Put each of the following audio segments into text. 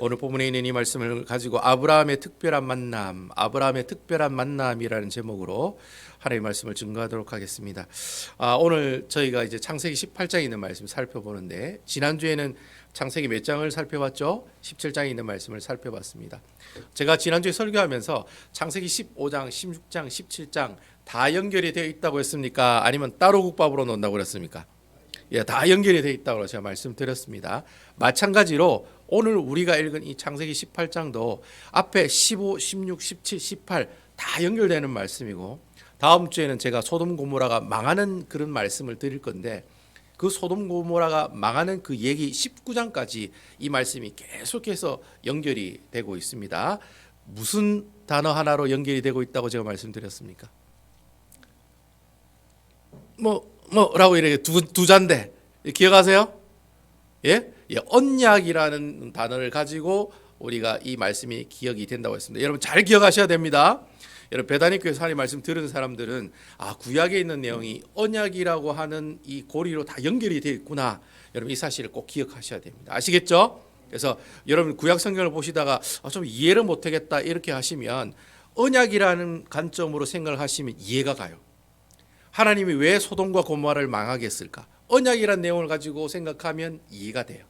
오늘 본문에 있는 이 말씀을 가지고 아브라함의 특별한 만남, 아브라함의 특별한 만남이라는 제목으로 하나님의 말씀을 증거하도록 하겠습니다. 오늘 저희가 이제 창세기 18장에 있는 말씀 살펴보는데, 지난주에는 창세기 몇 장을 살펴봤죠? 17장에 있는 말씀을 살펴봤습니다. 제가 지난주에 설교하면서 창세기 15장, 16장, 17장 다 연결이 되어 있다고 했습니까? 아니면 따로 국밥으로 놓는다고 그랬습니까? 예, 다 연결이 되어 있다고 제가 말씀드렸습니다. 마찬가지로 오늘 우리가 읽은 이 창세기 18장도 앞에 15, 16, 17, 18 다 연결되는 말씀이고, 다음 주에는 제가 소돔 고모라가 망하는 그런 말씀을 드릴 건데, 그 소돔 고모라가 망하는 그 얘기 19장까지 이 말씀이 계속해서 연결이 되고 있습니다. 무슨 단어 하나로 연결이 되고 있다고 제가 말씀드렸습니까? 뭐라고 이렇게 두 잔데 기억하세요? 예? 언약이라는 단어를 가지고 우리가 이 말씀이 기억이 된다고 했습니다. 여러분 잘 기억하셔야 됩니다. 여러분 베다니 교회에서 하나님 말씀 들은 사람들은 구약에 있는 내용이 언약이라고 하는 이 고리로 다 연결이 되어 있구나. 여러분 이 사실을 꼭 기억하셔야 됩니다. 아시겠죠? 그래서 여러분 구약 성경을 보시다가 좀 이해를 못하겠다 이렇게 하시면 언약이라는 관점으로 생각을 하시면 이해가 가요. 하나님이 왜 소돔과 고모라를 망하게 했을까? 언약이라는 내용을 가지고 생각하면 이해가 돼요.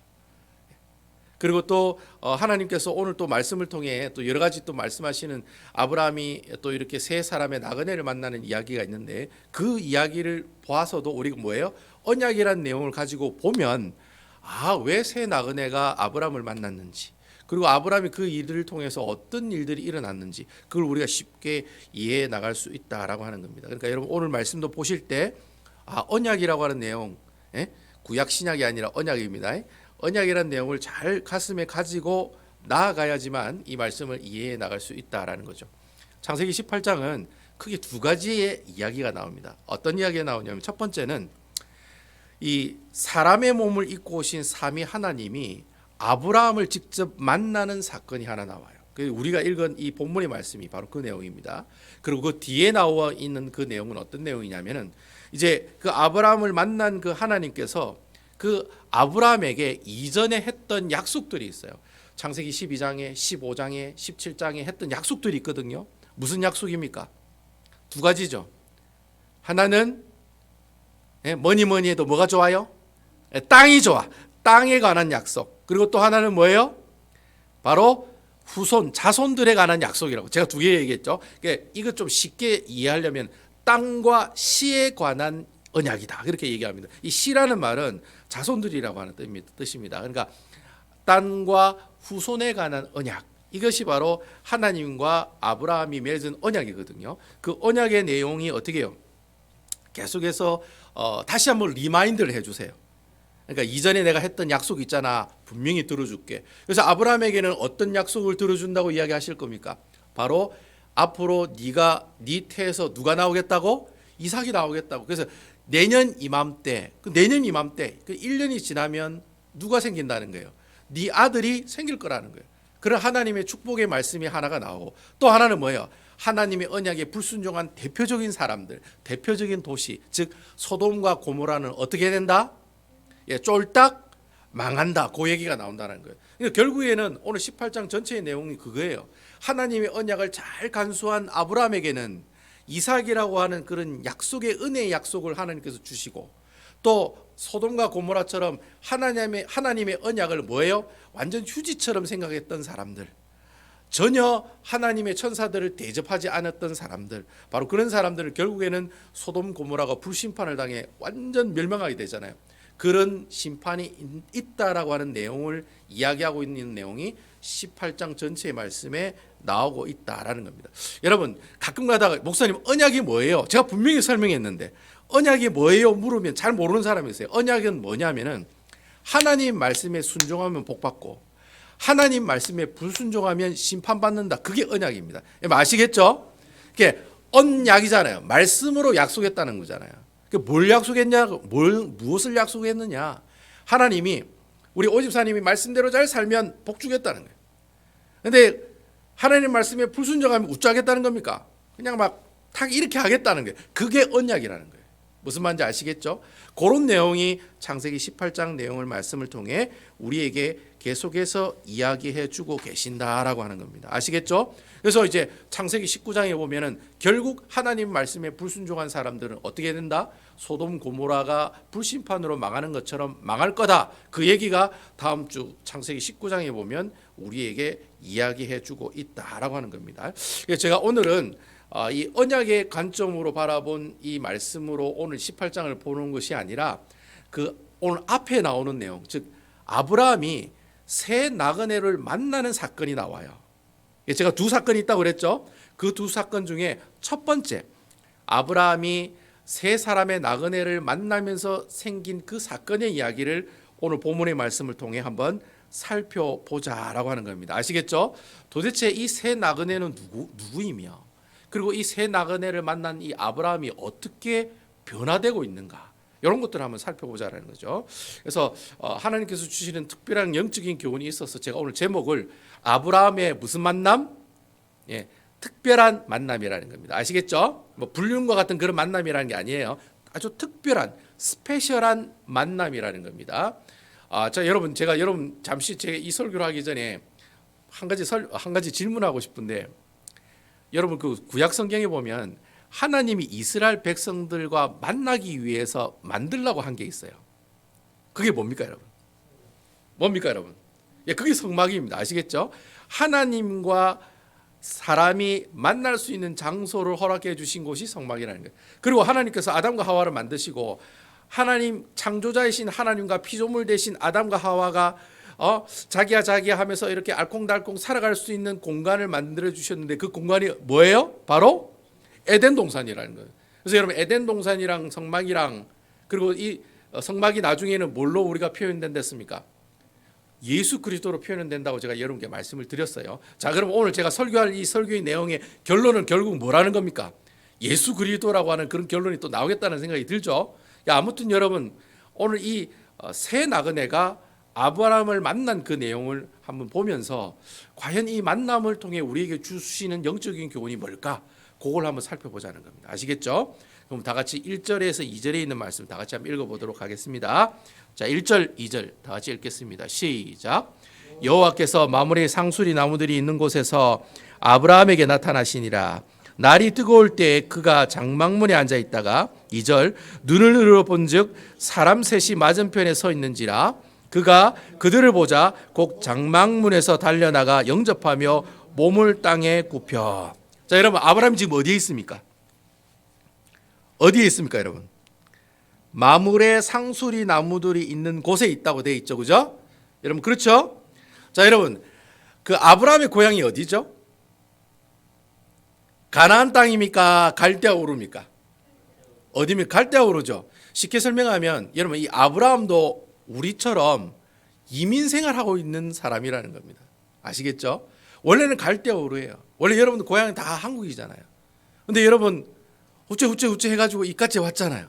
그리고 또 하나님께서 오늘 또 말씀을 통해 또 여러 가지 또 말씀하시는 아브라함이 또 이렇게 세 사람의 나그네를 만나는 이야기가 있는데, 그 이야기를 보아서도 우리가 뭐예요? 언약이라는 내용을 가지고 보면 왜 세 나그네가 아브라함을 만났는지, 그리고 아브라함이 그 일들을 통해서 어떤 일들이 일어났는지 그걸 우리가 쉽게 이해해 나갈 수 있다라고 하는 겁니다. 그러니까 여러분 오늘 말씀도 보실 때 언약이라고 하는 내용, 구약 신약이 아니라 언약입니다. 언약이라는 내용을 잘 가슴에 가지고 나아가야지만 이 말씀을 이해해 나갈 수 있다라는 거죠. 창세기 18장은 크게 두 가지의 이야기가 나옵니다. 어떤 이야기가 나오냐면, 첫 번째는 이 사람의 몸을 입고 오신 삼위 하나님이 아브라함을 직접 만나는 사건이 하나 나와요. 우리가 읽은 이 본문의 말씀이 바로 그 내용입니다. 그리고 그 뒤에 나와 있는 그 내용은 어떤 내용이냐면은, 이제 그 아브라함을 만난 그 하나님께서 그 아브라함에게 이전에 했던 약속들이 있어요. 창세기 12장에 15장에 17장에 했던 약속들이 있거든요. 무슨 약속입니까? 두 가지죠. 하나는 뭐니 해도 뭐가 좋아요? 땅이 좋아. 땅에 관한 약속. 그리고 또 하나는 뭐예요? 바로 후손, 자손들에 관한 약속이라고 제가 두 개 얘기했죠. 그러니까 이거 좀 쉽게 이해하려면 땅과 시에 관한 언약이다, 그렇게 얘기합니다. 이 시라는 말은 자손들이라고 하는 뜻입니다. 그러니까 땅과 후손에 관한 언약, 이것이 바로 하나님과 아브라함이 맺은 언약이거든요. 그 언약의 내용이 어떻게 해요? 계속해서 다시 한번 리마인드를 해주세요. 그러니까 이전에 내가 했던 약속 있잖아, 분명히 들어줄게. 그래서 아브라함에게는 어떤 약속을 들어준다고 이야기하실 겁니까? 바로 앞으로 네가 네 태에서 누가 나오겠다고? 이삭이 나오겠다고. 그래서 내년 이맘때, 그 1년이 지나면 누가 생긴다는 거예요? 네 아들이 생길 거라는 거예요. 그런 하나님의 축복의 말씀이 하나가 나오고, 또 하나는 뭐예요? 하나님의 언약에 불순종한 대표적인 사람들, 대표적인 도시, 즉 소돔과 고모라는 어떻게 된다? 쫄딱 망한다, 그 얘기가 나온다는 거예요. 그러니까 결국에는 오늘 18장 전체의 내용이 그거예요. 하나님의 언약을 잘 간수한 아브라함에게는 이삭이라고 하는 그런 약속의 은혜의 약속을 하나님께서 주시고, 또 소돔과 고모라처럼 하나님의 언약을 뭐예요? 완전 휴지처럼 생각했던 사람들, 전혀 하나님의 천사들을 대접하지 않았던 사람들, 바로 그런 사람들을 결국에는 소돔 고모라가 불심판을 당해 완전 멸망하게 되잖아요. 그런 심판이 있다라고 하는 내용을 이야기하고 있는 내용이 18장 전체의 말씀에 나오고 있다라는 겁니다. 여러분 가끔 가다가 목사님 언약이 뭐예요? 제가 분명히 설명했는데 언약이 뭐예요? 물으면 잘 모르는 사람이 있어요. 언약은 뭐냐면은 하나님 말씀에 순종하면 복받고 하나님 말씀에 불순종하면 심판받는다. 그게 언약입니다. 아시겠죠? 그게 언약이잖아요. 말씀으로 약속했다는 거잖아요. 뭘 약속했냐? 무엇을 약속했느냐? 하나님이 우리 오집사님이 말씀대로 잘 살면 복 주겠다는 거예요. 근데 하나님 말씀에 불순종하면 우짜하겠다는 겁니까? 그냥 막 탁 이렇게 하겠다는 거예요. 그게 언약이라는 거예요. 무슨 말인지 아시겠죠? 그런 내용이 창세기 18장 내용을 말씀을 통해 우리에게 계속해서 이야기해 주고 계신다라고 하는 겁니다. 아시겠죠? 그래서 이제 창세기 19장에 보면은 결국 하나님 말씀에 불순종한 사람들은 어떻게 된다? 소돔 고모라가 불심판으로 망하는 것처럼 망할 거다. 그 얘기가 다음 주 창세기 19장에 보면 우리에게 이야기해 주고 있다라고 하는 겁니다. 그래서 제가 오늘은 이 언약의 관점으로 바라본 이 말씀으로 오늘 18장을 보는 것이 아니라 그 오늘 앞에 나오는 내용, 즉 아브라함이 새 나그네를 만나는 사건이 나와요. 제가 두 사건이 있다고 그랬죠. 그 두 사건 중에 첫 번째, 아브라함이 세 사람의 나그네를 만나면서 생긴 그 사건의 이야기를 오늘 본문의 말씀을 통해 한번 살펴보자라고 하는 겁니다. 아시겠죠? 도대체 이 세 나그네는 누구이며, 그리고 이 세 나그네를 만난 이 아브라함이 어떻게 변화되고 있는가, 이런 것들을 한번 살펴보자라는 거죠. 그래서 하나님께서 주시는 특별한 영적인 교훈이 있어서 제가 오늘 제목을 아브라함의 무슨 만남? 특별한 만남이라는 겁니다. 아시겠죠? 뭐 불륜과 같은 그런 만남이라는 게 아니에요. 아주 특별한 스페셜한 만남이라는 겁니다. 자, 여러분, 제가 잠시 제가 이 설교를 하기 전에 한 가지 질문하고 싶은데, 여러분 그 구약 성경에 보면 하나님이 이스라엘 백성들과 만나기 위해서 만들라고 한 게 있어요. 그게 뭡니까, 여러분? 뭡니까, 여러분? 그게 성막입니다. 아시겠죠? 하나님과 사람이 만날 수 있는 장소를 허락해 주신 곳이 성막이라는 거예요. 그리고 하나님께서 아담과 하와를 만드시고 하나님 창조자이신 하나님과 피조물 되신 아담과 하와가 자기야 하면서 이렇게 알콩달콩 살아갈 수 있는 공간을 만들어 주셨는데, 그 공간이 뭐예요? 바로 에덴 동산이라는 거예요. 그래서 여러분, 에덴 동산이랑 성막이랑, 그리고 이 성막이 나중에는 뭘로 우리가 표현된댔습니까? 예수 그리스도로 표현된다고 제가 여러분께 말씀을 드렸어요. 자, 그럼 오늘 제가 설교할 이 설교의 내용의 결론은 결국 뭐라는 겁니까? 예수 그리스도라고 하는 그런 결론이 또 나오겠다는 생각이 들죠. 아무튼 여러분, 오늘 이 새 나그네가 아브라함을 만난 그 내용을 한번 보면서 과연 이 만남을 통해 우리에게 주시는 영적인 교훈이 뭘까? 그걸 한번 살펴보자는 겁니다. 아시겠죠? 그럼 다 같이 1절에서 2절에 있는 말씀 다 같이 한번 읽어보도록 하겠습니다. 자, 1절, 2절 다 같이 읽겠습니다. 시작. 여호와께서 마므레 상수리 나무들이 있는 곳에서 아브라함에게 나타나시니라. 날이 뜨거울 때 그가 장막문에 앉아 있다가 2절 눈을 들어본즉 사람 셋이 맞은편에 서 있는지라. 그가 그들을 보자 곧 장막문에서 달려나가 영접하며 몸을 땅에 굽혀. 자, 여러분, 아브라함이 지금 어디에 있습니까? 어디에 있습니까, 여러분? 마므레 상수리 나무들이 있는 곳에 있다고 되어 있죠, 그죠? 여러분, 그렇죠? 자, 여러분, 그 아브라함의 고향이 어디죠? 가나안 땅입니까? 갈대아 우르입니까? 어디입니까? 갈대아 우르죠. 쉽게 설명하면 여러분, 이 아브라함도 우리처럼 이민 생활하고 있는 사람이라는 겁니다. 아시겠죠? 원래는 갈대아 우르예요. 원래 여러분들 고향은 다 한국이잖아요. 근데 여러분 우째 해가지고 이까지 왔잖아요.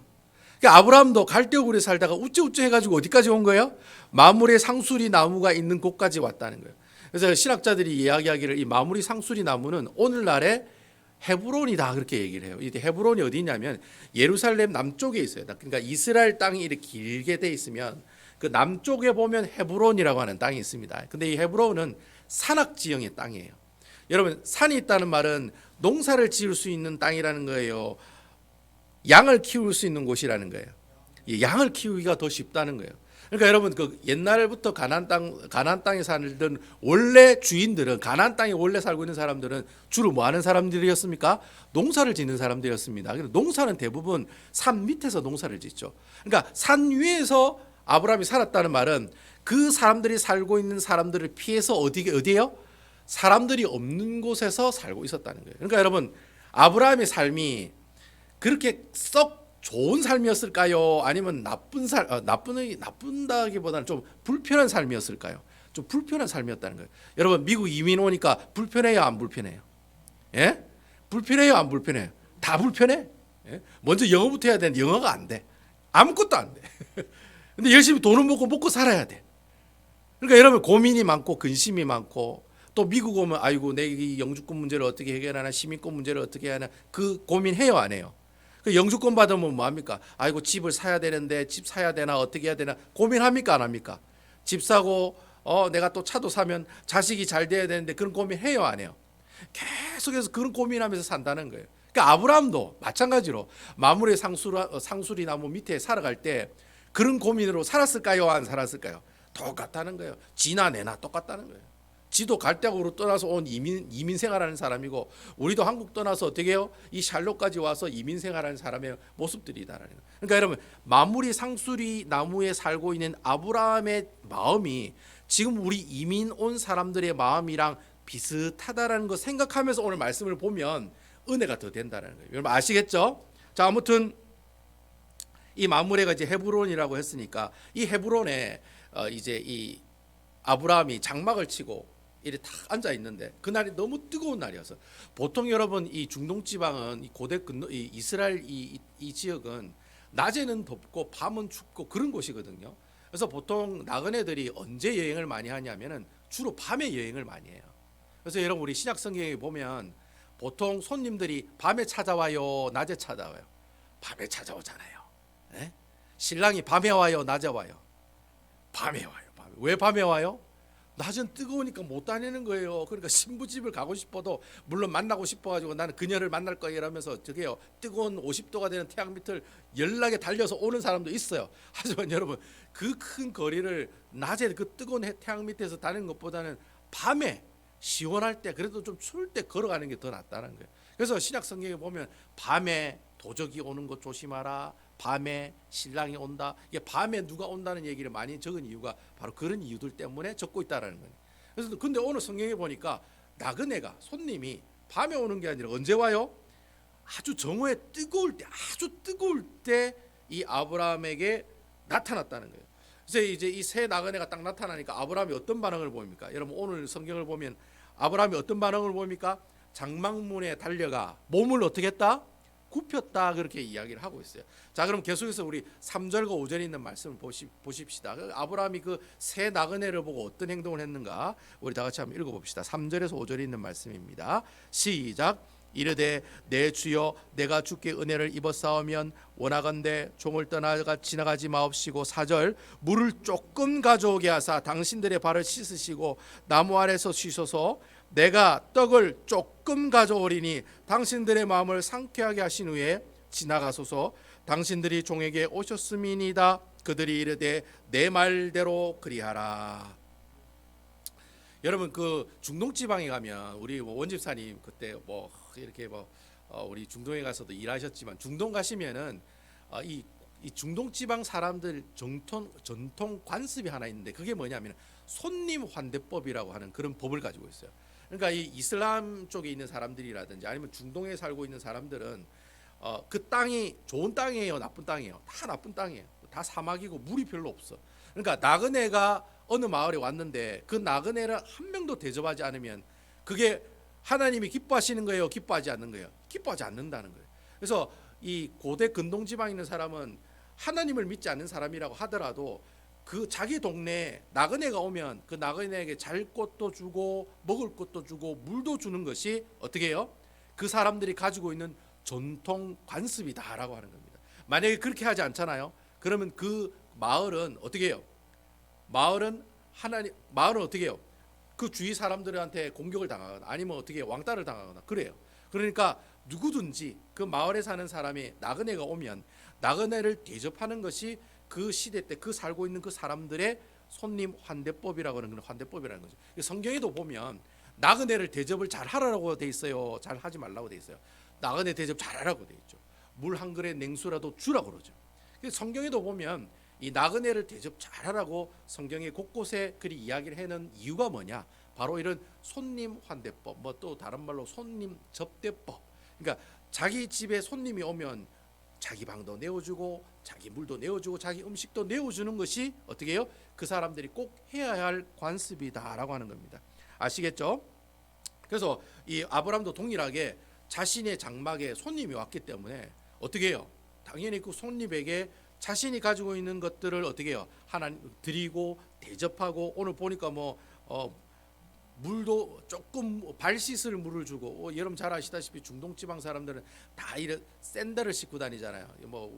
그러니까 아브라함도 갈대아 우르에 살다가 우째 해가지고 어디까지 온 거예요? 마므레 상수리 나무가 있는 곳까지 왔다는 거예요. 그래서 신학자들이 이야기하기를 이 마므레 상수리 나무는 오늘날의 헤브론이다, 그렇게 얘기를 해요. 이 헤브론이 어디 있냐면 예루살렘 남쪽에 있어요. 그러니까 이스라엘 땅이 이렇게 길게 돼 있으면 그 남쪽에 보면 헤브론이라고 하는 땅이 있습니다. 근데 이 헤브론은 산악 지형의 땅이에요. 여러분, 산이 있다는 말은 농사를 지을 수 있는 땅이라는 거예요. 양을 키울 수 있는 곳이라는 거예요. 양을 키우기가 더 쉽다는 거예요. 그러니까 여러분, 그 옛날부터 가나안 땅에 살던 원래 주인들은, 가나안 땅에 원래 살고 있는 사람들은 주로 뭐 하는 사람들이었습니까? 농사를 짓는 사람들이었습니다. 그래서 농사는 대부분 산 밑에서 농사를 짓죠. 그러니까 산 위에서 아브라함이 살았다는 말은 그 사람들이 살고 있는 사람들을 피해서 어디에요? 사람들이 없는 곳에서 살고 있었다는 거예요. 그러니까 여러분, 아브라함의 삶이 그렇게 썩 좋은 삶이었을까요? 아니면 나쁜다기보다는 좀 불편한 삶이었을까요? 좀 불편한 삶이었다는 거예요. 여러분, 미국 이민 오니까 불편해요, 안 불편해요? 예? 불편해요, 안 불편해요? 다 불편해. 예? 먼저 영어부터 해야 되는데 영어가 안 돼. 아무것도 안 돼. 근데 열심히 돈을 먹고 살아야 돼. 그러니까 여러분, 고민이 많고 근심이 많고, 또 미국 오면 아이고 내 이 영주권 문제를 어떻게 해결하나, 시민권 문제를 어떻게 하나, 그 고민해요, 안 해요? 그 영주권 받으면 뭐 합니까? 아이고 집을 사야 되는데 집 사야 되나 어떻게 해야 되나 고민합니까 안 합니까? 집 사고 내가 또 차도 사면 자식이 잘 돼야 되는데 그런 고민해요 안 해요? 계속해서 그런 고민하면서 산다는 거예요. 그러니까 아브라함도 마찬가지로 마므레 상수리 나무 밑에 살아갈 때 그런 고민으로 살았을까요? 안 살았을까요? 똑같다는 거예요. 지나 내나 똑같다는 거예요. 지도 갈대국으로 떠나서 온 이민 생활하는 사람이고 우리도 한국 떠나서 어떻게 해요? 이 샬롯까지 와서 이민 생활하는 사람의 모습들이다라는 거예요. 그러니까 여러분 마므리 상수리 나무에 살고 있는 아브라함의 마음이 지금 우리 이민 온 사람들의 마음이랑 비슷하다라는 거 생각하면서 오늘 말씀을 보면 은혜가 더 된다는 거예요. 여러분 아시겠죠? 자 아무튼 이 마므레가 이제 헤브론이라고 했으니까 이 헤브론에 이제 이 아브라함이 장막을 치고 이렇게 탁 앉아 있는데 그날이 너무 뜨거운 날이어서 보통 여러분 이 중동 지방은 이 고대 이 이스라엘 이 지역은 낮에는 덥고 밤은 춥고 그런 곳이거든요. 그래서 보통 나그네들이 언제 여행을 많이 하냐면은 주로 밤에 여행을 많이 해요. 그래서 여러분 우리 신약 성경에 보면 보통 손님들이 밤에 찾아와요, 낮에 찾아와요. 밤에 찾아오잖아요. 네? 신랑이 밤에 와요, 낮에 와요. 밤에 와요. 밤에. 왜 밤에 와요? 낮은 뜨거우니까 못 다니는 거예요. 그러니까 신부집을 가고 싶어도 물론 만나고 싶어가지고 나는 그녀를 만날 거예요 이러면서 저게요 뜨거운 50도가 되는 태양 밑을 열나게 달려서 오는 사람도 있어요. 하지만 여러분 그 큰 거리를 낮에 그 뜨거운 태양 밑에서 다니는 것보다는 밤에 시원할 때 그래도 좀 추울 때 걸어가는 게 더 낫다는 거예요. 그래서 신약 성경에 보면 밤에 도적이 오는 것 조심하라. 밤에 신랑이 온다. 이게 밤에 누가 온다는 얘기를 많이 적은 이유가 바로 그런 이유들 때문에 적고 있다라는 거예요. 그래서 근데 오늘 성경에 보니까 나그네가 손님이 밤에 오는 게 아니라 언제 와요? 아주 정오에 뜨거울 때, 아주 뜨거울 때 이 아브라함에게 나타났다는 거예요. 그래서 이제 이 새 나그네가 딱 나타나니까 아브라함이 어떤 반응을 보입니까? 여러분 오늘 성경을 보면 아브라함이 어떤 반응을 보입니까? 장막문에 달려가 몸을 어떻게 했다? 굽혔다 그렇게 이야기를 하고 있어요. 자 그럼 계속해서 우리 3절과 5절에 있는 말씀을 보십시다. 아브라함이 그 새 나그네를 보고 어떤 행동을 했는가 우리 다 같이 한번 읽어봅시다. 3절에서 5절에 있는 말씀입니다. 시작. 이르되 내 주여 내가 주께 은혜를 입었사오면 원하건대 종을 떠나가 지나가지 마옵시고 4절 물을 조금 가져오게 하사 당신들의 발을 씻으시고 나무 아래서 쉬소서 내가 떡을 조금 가져오리니 당신들의 마음을 상쾌하게 하신 후에 지나가소서 당신들이 종에게 오셨음이니이다 그들이 이르되 내 말대로 그리하라. 여러분 그 중동 지방에 가면 우리 원집사님 그때 뭐 이렇게 뭐 우리 중동에 가서도 일하셨지만 중동 가시면은 이 중동 지방 사람들 전통 관습이 하나 있는데 그게 뭐냐면 손님 환대법이라고 하는 그런 법을 가지고 있어요. 그러니까 이 이슬람 쪽에 있는 사람들이라든지 아니면 중동에 살고 있는 사람들은 그 땅이 좋은 땅이에요, 나쁜 땅이에요? 다 나쁜 땅이에요. 다 사막이고 물이 별로 없어. 그러니까 나그네가 어느 마을에 왔는데 그 나그네를 한 명도 대접하지 않으면 그게 하나님이 기뻐하시는 거예요, 기뻐하지 않는 거예요? 기뻐하지 않는다는 거예요. 그래서 이 고대 근동 지방에 있는 사람은 하나님을 믿지 않는 사람이라고 하더라도 그 자기 동네에 나그네가 오면 그 나그네에게 잘 것도 주고 먹을 것도 주고 물도 주는 것이 어떻게 해요? 그 사람들이 가지고 있는 전통 관습이다라고 하는 겁니다. 만약에 그렇게 하지 않잖아요. 그러면 그 마을은 어떻게 해요? 마을은 어떻게 해요? 그 주위 사람들한테 공격을 당하거나 아니면 어떻게 왕따를 당하거나 그래요. 그러니까 누구든지 그 마을에 사는 사람이 나그네가 오면 나그네를 대접하는 것이 그 시대 때 그 살고 있는 그 사람들의 손님 환대법이라고 하는 그런 환대법이라는 거죠. 성경에도 보면 나그네를 대접을 잘 하라고 돼 있어요. 잘 하지 말라고 돼 있어요. 나그네 대접 잘 하라고 돼 있죠. 물 한 그릇 냉수라도 주라고 그러죠. 성경에도 보면 이 나그네를 대접 잘하라고 성경의 곳곳에 그리 이야기를 해놓은 이유가 뭐냐? 바로 이런 손님 환대법, 뭐 또 다른 말로 손님 접대법. 그러니까 자기 집에 손님이 오면 자기 방도 내어주고 자기 물도 내어주고 자기 음식도 내어주는 것이 어떻게 해요? 그 사람들이 꼭 해야 할 관습이다라고 하는 겁니다. 아시겠죠? 그래서 이 아브라함도 동일하게 자신의 장막에 손님이 왔기 때문에 어떻게 해요? 당연히 그 손님에게 자신이 가지고 있는 것들을 어떻게 해요? 하나님 드리고 대접하고 오늘 보니까 물도 조금 발 씻을 물을 주고 여러분 잘 아시다시피 중동 지방 사람들은 다 이런 샌들을 신고 다니잖아요. 뭐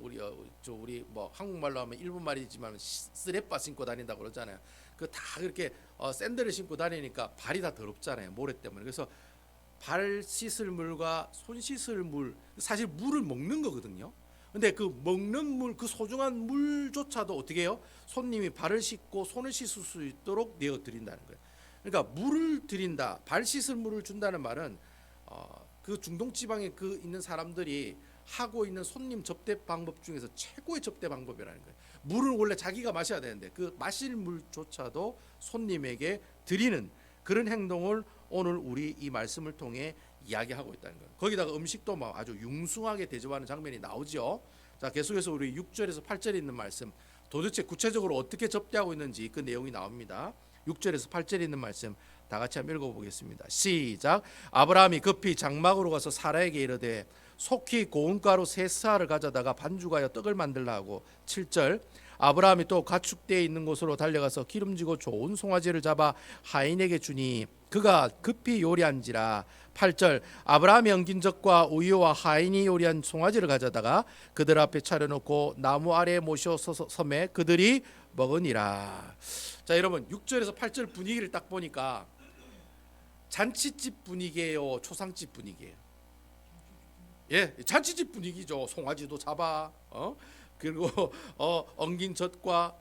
우리 뭐 한국말로 하면 일본 말이지만 쓰레빠 신고 다닌다고 그러잖아요. 그 다 그렇게 샌들을 신고 다니니까 발이 다 더럽잖아요. 모래 때문에. 그래서 발 씻을 물과 손 씻을 물, 사실 물을 먹는 거거든요. 근데 그 먹는 물, 그 소중한 물조차도 어떻게 해요? 손님이 발을 씻고 손을 씻을 수 있도록 내어 드린다는 거예요. 그러니까 물을 드린다, 발 씻을 물을 준다는 말은 그 중동 지방에 그 있는 사람들이 하고 있는 손님 접대 방법 중에서 최고의 접대 방법이라는 거예요. 물은 원래 자기가 마셔야 되는데 그 마실 물조차도 손님에게 드리는 그런 행동을 오늘 우리 이 말씀을 통해 이야기하고 있다는 거예요. 거기다가 음식도 막 아주 융숭하게 대접하는 장면이 나오죠. 자, 계속해서 우리 6절에서 8절에 있는 말씀, 도대체 구체적으로 어떻게 접대하고 있는지 그 내용이 나옵니다. 6절에서 8절에 있는 말씀 다 같이 한번 읽어보겠습니다. 시작. 아브라함이 급히 장막으로 가서 사라에게 이르되 속히 고운 가루 세 스아를 가져다가 반죽하여 떡을 만들라 하고. 7절. 아브라함이 또 가축대에 있는 곳으로 달려가서 기름지고 좋은 송아지를 잡아 하인에게 주니 그가 급히 요리한지라. 8절. 아브라함이 엉긴 젖과 우유와 하인이 요리한 송아지를 가져다가 그들 앞에 차려놓고 나무 아래에 모셔 섬에 그들이 먹으니라. 자, 여러분 6절에서 8절 분위기를 딱 보니까 잔치집 분위기예요, 초상집 분위기예요? 예, 잔치집 분위기죠. 송아지도 잡아, 그리고 엉긴 젖과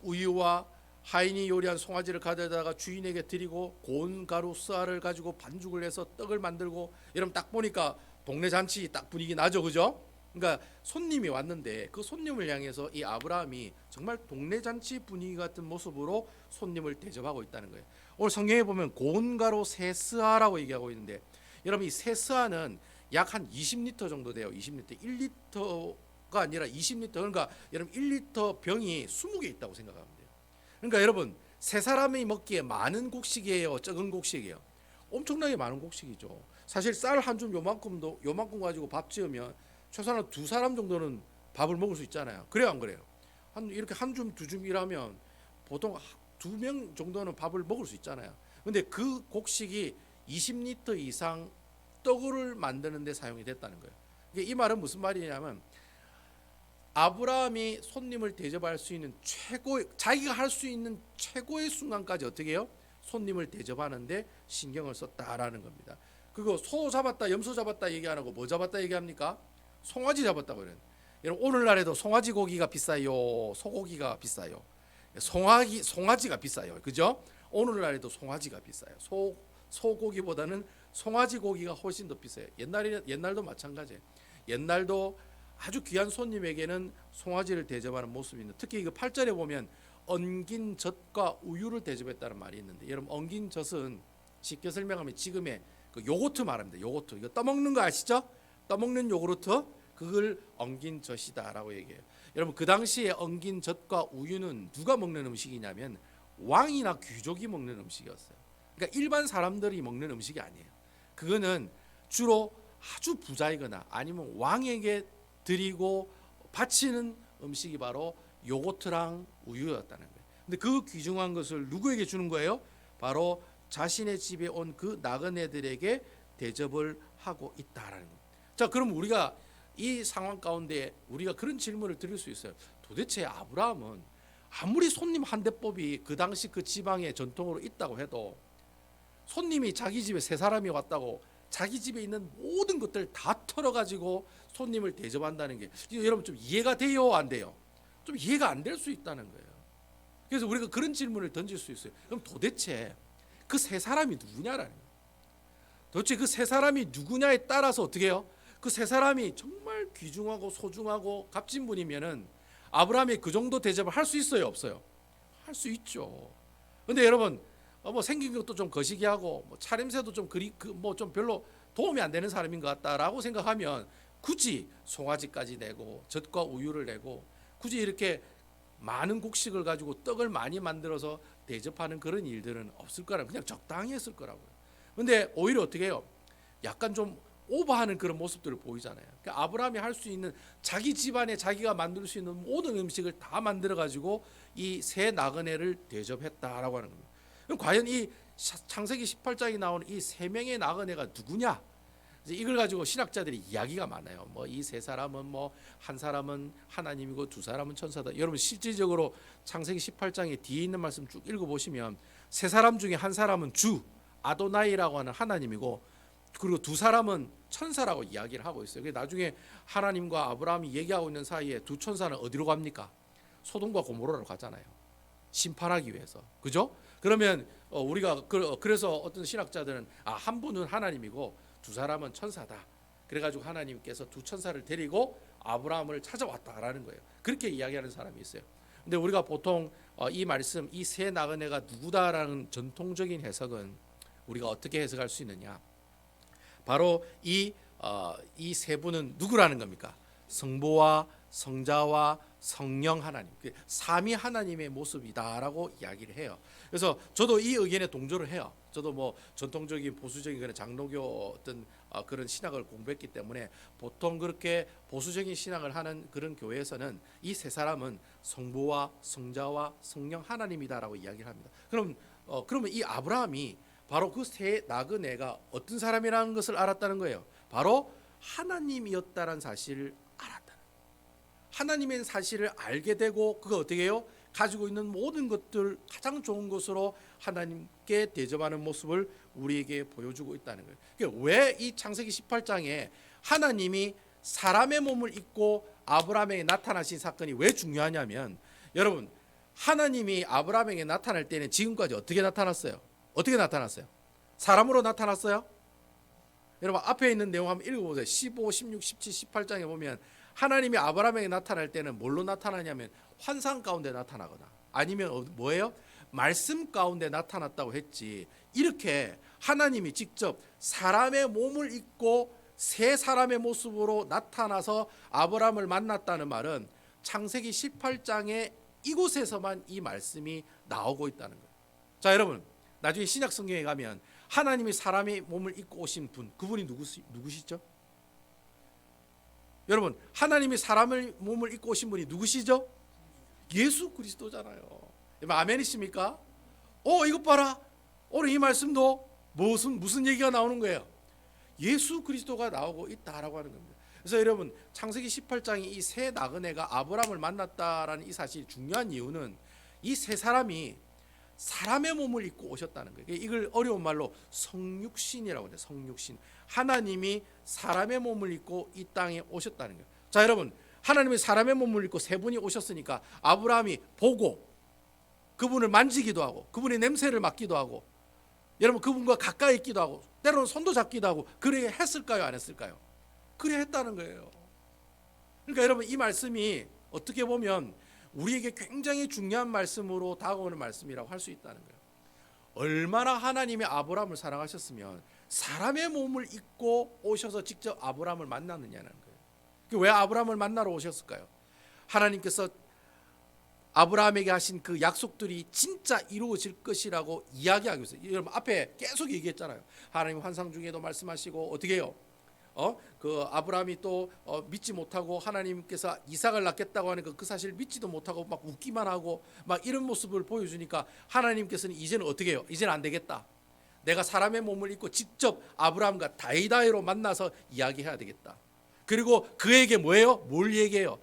우유와 하인이 요리한 송아지를 가져다가 주인에게 드리고 고운 가루 쌀을 가지고 반죽을 해서 떡을 만들고. 여러분 딱 보니까 동네 잔치 딱 분위기 나죠, 그죠? 그러니까 손님이 왔는데 그 손님을 향해서 이 아브라함이 정말 동네 잔치 분위기 같은 모습으로 손님을 대접하고 있다는 거예요. 오늘 성경에 보면 고운 가루 세스아라고 얘기하고 있는데, 여러분 이 세스아는 약 한 20리터 정도 돼요. 20리터, 1리터가 아니라 20리터. 그러니까 여러분 1리터 병이 20개 있다고 생각하면 돼요. 그러니까 여러분 세 사람이 먹기에 많은 곡식이에요, 적은 곡식이에요? 엄청나게 많은 곡식이죠. 사실 쌀 한 줌 요만큼 가지고 밥 지으면 최소한 두 사람 정도는 밥을 먹을 수 있잖아요. 그래요, 안 그래요? 이렇게 한 줌, 두 줌이라면 보통 두 명 정도는 밥을 먹을 수 있잖아요. 근데 그 곡식이 20리터 이상 떡을 만드는 데 사용이 됐다는 거예요. 이 말은 무슨 말이냐면 아브라함이 손님을 대접할 수 있는 자기가 할 수 있는 최고의 순간까지 어떻게 해요? 손님을 대접하는데 신경을 썼다라는 겁니다. 그거 소 잡았다, 염소 잡았다 얘기 안 하고 뭐 잡았다 얘기합니까? 송아지 잡았다고 그래요. 여러분 오늘날에도 송아지 고기가 비싸요, 소고기가 비싸요? 송아지가 비싸요, 그죠? 오늘날에도 송아지가 비싸요. 소고기보다는 송아지 고기가 훨씬 더 비싸요. 옛날도 마찬가지예요. 옛날도 아주 귀한 손님에게는 송아지를 대접하는 모습이 있는데, 특히 그 8절에 보면 엉긴 젖과 우유를 대접했다는 말이 있는데, 여러분 엉긴 젖은 쉽게 설명하면 지금의 그 요거트 말합니다. 요거트, 이거 떠먹는 거 아시죠? 떠먹는 요구르트, 그걸 엉긴 젖이다라고 얘기해요. 여러분 그 당시에 엉긴 젖과 우유는 누가 먹는 음식이냐면 왕이나 귀족이 먹는 음식이었어요. 그러니까 일반 사람들이 먹는 음식이 아니에요. 그거는 주로 아주 부자이거나 아니면 왕에게 드리고 바치는 음식이 바로 요거트랑 우유였다는 거예요. 근데 그 귀중한 것을 누구에게 주는 거예요? 바로 자신의 집에 온 그 나그네들에게 대접을 하고 있다라는 거예요. 자, 그럼 우리가 이 상황 가운데 우리가 그런 질문을 드릴 수 있어요. 도대체 아브라함은 아무리 손님 한 대법이 그 당시 그 지방의 전통으로 있다고 해도 손님이 자기 집에 세 사람이 왔다고 자기 집에 있는 모든 것들 다 털어가지고 손님을 대접한다는 게 여러분 좀 이해가 돼요, 안 돼요? 좀 이해가 안 될 수 있다는 거예요. 그래서 우리가 그런 질문을 던질 수 있어요. 그럼 도대체 그 세 사람이 누구냐라는 거예요. 도대체 그 세 사람이 누구냐에 따라서 어떻게 해요? 그 세 사람이 정말 귀중하고 소중하고 값진 분이면은 아브라함이 그 정도 대접을 할 수 있어요, 없어요? 할 수 있죠. 근데 여러분 뭐 생긴 것도 좀 거시기하고 뭐 차림새도 좀 좀 별로 도움이 안 되는 사람인 것 같다라고 생각하면 굳이 송아지까지 내고 젖과 우유를 내고 굳이 이렇게 많은 곡식을 가지고 떡을 많이 만들어서 대접하는 그런 일들은 없을 거라고, 그냥 적당히 했을 거라고요. 근데 오히려 어떻게 해요? 약간 좀 오버하는 그런 모습들을 보이잖아요. 그러니까 아브라함이 할 수 있는 자기 집안에 자기가 만들 수 있는 모든 음식을 다 만들어 가지고 이 세 나그네를 대접했다라고 하는 겁니다. 그럼 과연 이 창세기 18장에 나오는 이 세 명의 나그네가 누구냐? 이걸 가지고 신학자들이 이야기가 많아요. 뭐 이 세 사람은 뭐 한 사람은 하나님이고 두 사람은 천사다. 여러분 실질적으로 창세기 18장에 뒤에 있는 말씀 쭉 읽어보시면 세 사람 중에 한 사람은 주 아도나이라고 하는 하나님이고, 그리고 두 사람은 천사라고 이야기를 하고 있어요. 나중에 하나님과 아브라함이 얘기하고 있는 사이에 두 천사는 어디로 갑니까? 소돔과 고모라로 가잖아요. 심판하기 위해서. 그죠? 그러면 우리가 그래서 어떤 신학자들은 한 분은 하나님이고 두 사람은 천사다. 그래가지고 하나님께서 두 천사를 데리고 아브라함을 찾아왔다라는 거예요. 그렇게 이야기하는 사람이 있어요. 근데 우리가 보통 이 말씀, 이 세 나그네가 누구다라는 전통적인 해석은 우리가 어떻게 해석할 수 있느냐? 바로 이 세 분은 누구라는 겁니까? 성부와 성자와 성령 하나님, 삼위 하나님의 모습이다라고 이야기를 해요. 그래서 저도 이 의견에 동조를 해요. 저도 뭐 전통적인 보수적인 그런 장로교 어떤 그런 신학을 공부했기 때문에 보통 그렇게 보수적인 신학을 하는 그런 교회에서는 이 세 사람은 성부와 성자와 성령 하나님이다라고 이야기를 합니다. 그러면 이 아브라함이 바로 그 세 나그네가 어떤 사람이라는 것을 알았다는 거예요. 바로 하나님이었다는 사실을 알았다는 거예요. 하나님의 사실을 알게 되고 그거 어떻게 해요? 가지고 있는 모든 것들 가장 좋은 것으로 하나님께 대접하는 모습을 우리에게 보여주고 있다는 거예요. 그러니까 왜 이 창세기 18장에 하나님이 사람의 몸을 입고 아브라함에게 나타나신 사건이 왜 중요하냐면, 여러분 하나님이 아브라함에게 나타날 때는 지금까지 어떻게 나타났어요? 어떻게 나타났어요? 사람으로 나타났어요? 여러분 앞에 있는 내용 한번 읽어보세요. 15, 16, 17, 18장에 보면 하나님이 아브라함에게 나타날 때는 뭘로 나타나냐면 환상 가운데 나타나거나 아니면 뭐예요? 말씀 가운데 나타났다고 했지, 이렇게 하나님이 직접 사람의 몸을 입고 세 사람의 모습으로 나타나서 아브라함을 만났다는 말은 창세기 18장에 이곳에서만 이 말씀이 나오고 있다는 거예요. 자, 여러분 나중에 신약 성경에 가면 하나님이 사람의 몸을 입고 오신 분, 그분이 누구시죠? 여러분 하나님이 사람의 몸을 입고 오신 분이 누구시죠? 예수 그리스도잖아요. 아멘이십니까? 이것 봐라. 오늘 이 말씀도 무슨 얘기가 나오는 거예요? 예수 그리스도가 나오고 있다라고 하는 겁니다. 그래서 여러분 창세기 18장이 이 세 나그네가 아브라함을 만났다라는 이 사실이 중요한 이유는 이 세 사람이 사람의 몸을 입고 오셨다는 거예요. 이걸 어려운 말로 성육신이라고 해요. 성육신. 하나님이 사람의 몸을 입고 이 땅에 오셨다는 거예요. 자, 여러분 하나님이 사람의 몸을 입고 세 분이 오셨으니까 아브라함이 보고 그분을 만지기도 하고 그분의 냄새를 맡기도 하고 여러분 그분과 가까이 있기도 하고 때로는 손도 잡기도 하고 그래 했을까요? 안 했을까요? 그래 했다는 거예요. 그러니까 여러분 이 말씀이 어떻게 보면 우리에게 굉장히 중요한 말씀으로 다가오는 말씀이라고 할 수 있다는 거예요. 얼마나 하나님이 아브라함을 사랑하셨으면 사람의 몸을 입고 오셔서 직접 아브라함을 만났느냐는 거예요. 왜 아브라함을 만나러 오셨을까요? 하나님께서 아브라함에게 하신 그 약속들이 진짜 이루어질 것이라고 이야기하기 위해서, 여러분 앞에 계속 얘기했잖아요. 하나님 환상 중에도 말씀하시고 어떻게 해요? 그 아브라함이 또 믿지 못하고 하나님께서 이삭을 낳겠다고 하는 그 사실을 믿지도 못하고 막 웃기만 하고 막 이런 모습을 보여주니까 하나님께서는 이제는 어떻게 해요? 이제는 안 되겠다. 내가 사람의 몸을 입고 직접 아브라함과 다이다이로 만나서 이야기해야 되겠다. 그리고 그에게 뭐예요? 뭘 얘기해요?